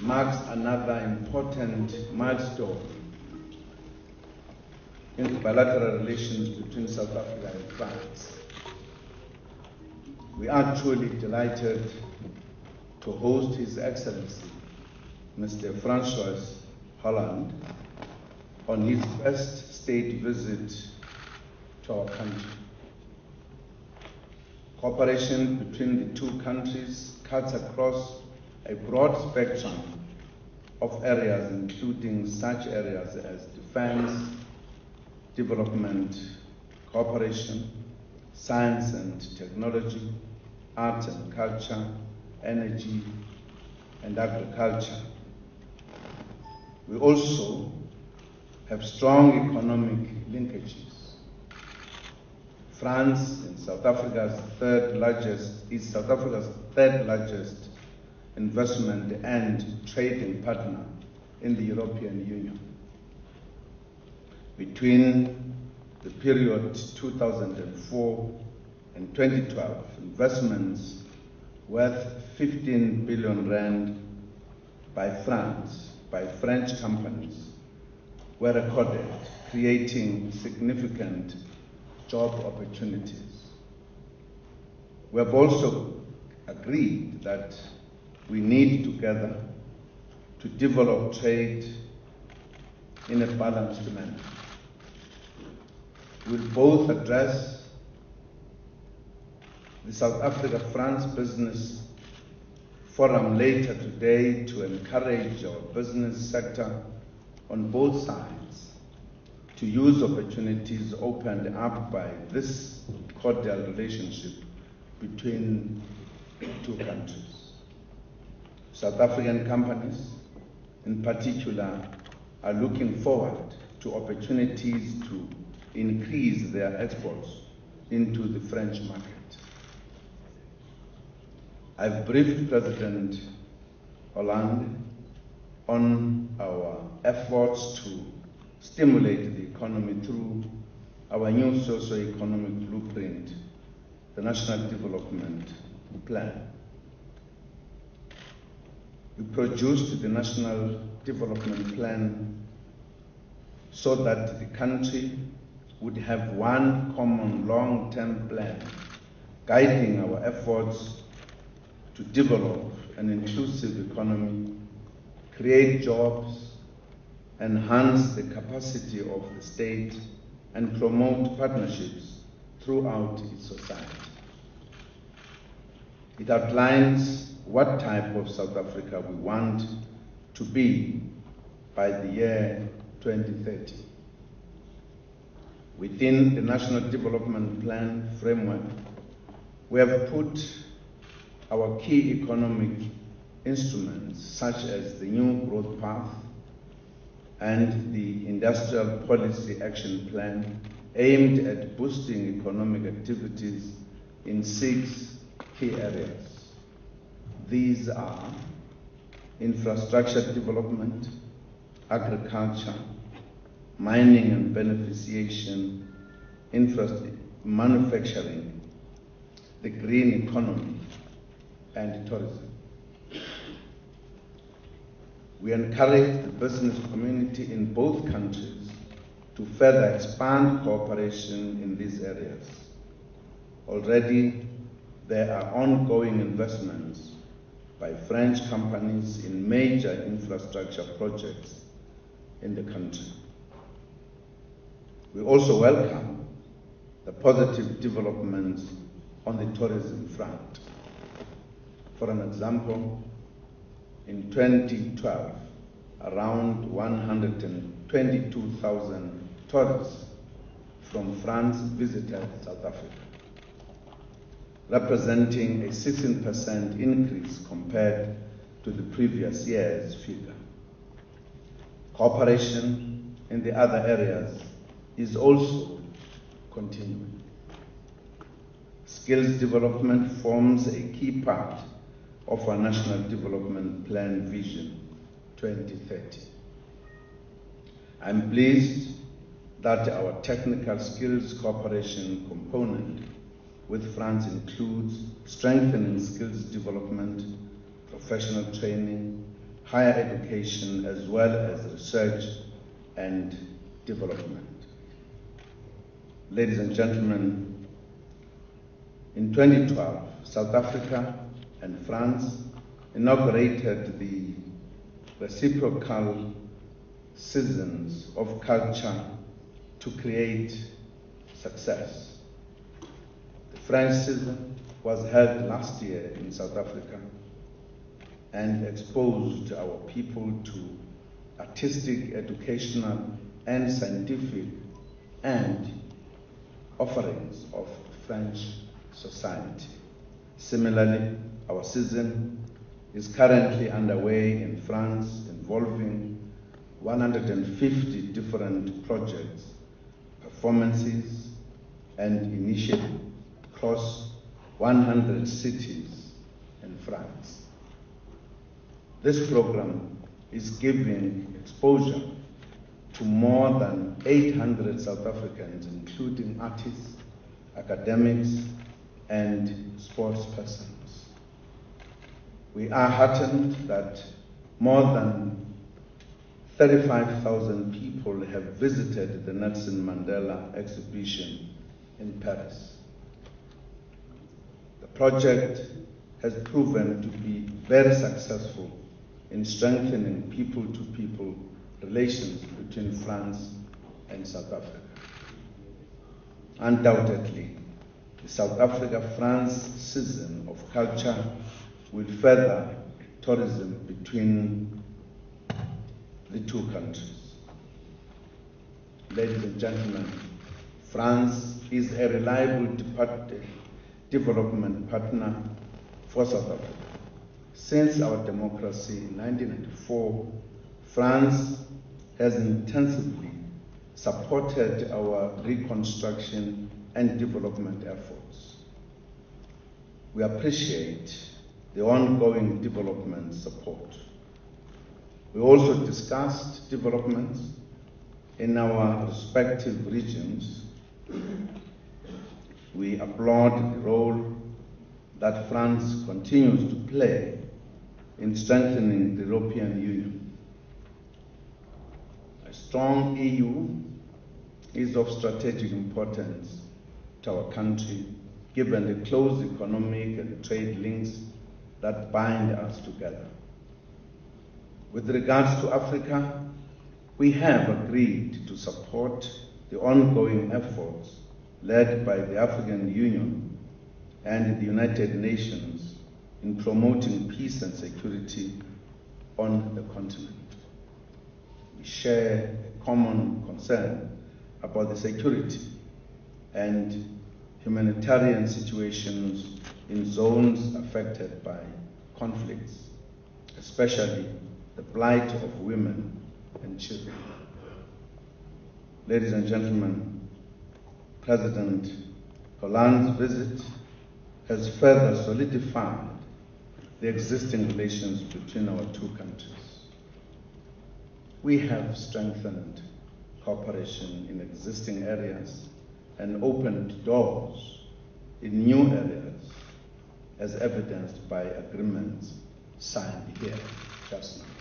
marks another important milestone in the bilateral relations between South Africa and France. We are truly delighted to host His Excellency, Mr. Francois Hollande, on his first state visit to our country. Cooperation between the two countries cuts across a broad spectrum of areas, including such areas as defense, development, cooperation, science and technology, art and culture, energy and agriculture. We also have strong economic linkages. France is South Africa's third largest investment and trading partner in the European Union. Between the period 2004 and 2012, investments worth 15 billion rand by French companies were recorded, creating significant job opportunities. We have also agreed that we need together to develop trade in a balanced manner. We'll both address the South Africa-France Business Forum later today to encourage our business sector on both sides to use opportunities opened up by this cordial relationship between the two countries. South African companies, in particular, are looking forward to opportunities to increase their exports into the French market. I've briefed President Hollande on our efforts to stimulate the economy through our new socio-economic blueprint, the National Development Plan. We produced the National Development Plan so that the country would have one common long-term plan guiding our efforts to develop an inclusive economy, create jobs, enhance the capacity of the state, and promote partnerships throughout its society. It outlines what type of South Africa we want to be by the year 2030. Within the National Development Plan framework, we have put our key economic instruments, such as the New Growth Path and the Industrial Policy Action Plan, aimed at boosting economic activities in 6 key areas. These are infrastructure development, agriculture, mining and beneficiation, manufacturing, the green economy, and tourism. We encourage the business community in both countries to further expand cooperation in these areas. Already, there are ongoing investments by French companies in major infrastructure projects in the country. We also welcome the positive developments on the tourism front. For an example, in 2012, around 122,000 tourists from France visited South Africa, representing a 16% increase compared to the previous year's figure. Cooperation in the other areas is also continuing. Skills development forms a key part of our National Development Plan Vision 2030. I'm pleased that our technical skills cooperation component with France includes strengthening skills development, professional training, higher education, as well as research and development. Ladies and gentlemen, in 2012, South Africa and France inaugurated the reciprocal seasons of culture to create success. The French season was held last year in South Africa and exposed our people to artistic, educational, and scientific and offerings of French society. Similarly, our season is currently underway in France, involving 150 different projects, performances, and initiatives across 100 cities in France. This program is giving exposure to more than 800 South Africans, including artists, academics, and sports persons. We are heartened that more than 35,000 people have visited the Nelson Mandela exhibition in Paris. The project has proven to be very successful in strengthening people-to-people relations between France and South Africa. Undoubtedly, the South Africa-France season of culture will further tourism between the two countries. Ladies and gentlemen, France is a reliable development partner for South Africa. Since our democracy in 1994, France has intensively supported our reconstruction and development efforts. We appreciate the ongoing development support. We also discussed developments in our respective regions. We applaud the role that France continues to play in strengthening the European Union. A strong EU is of strategic importance to our country, given the close economic and trade links that bind us together. With regards to Africa, we have agreed to support the ongoing efforts led by the African Union and the United Nations in promoting peace and security on the continent. We share a common concern about the security and humanitarian situations in zones affected by conflicts, especially the plight of women and children. Ladies and gentlemen, President Hollande's visit has further solidified the existing relations between our two countries. We have strengthened cooperation in existing areas and opened doors in new areas, as evidenced by agreements signed here just now.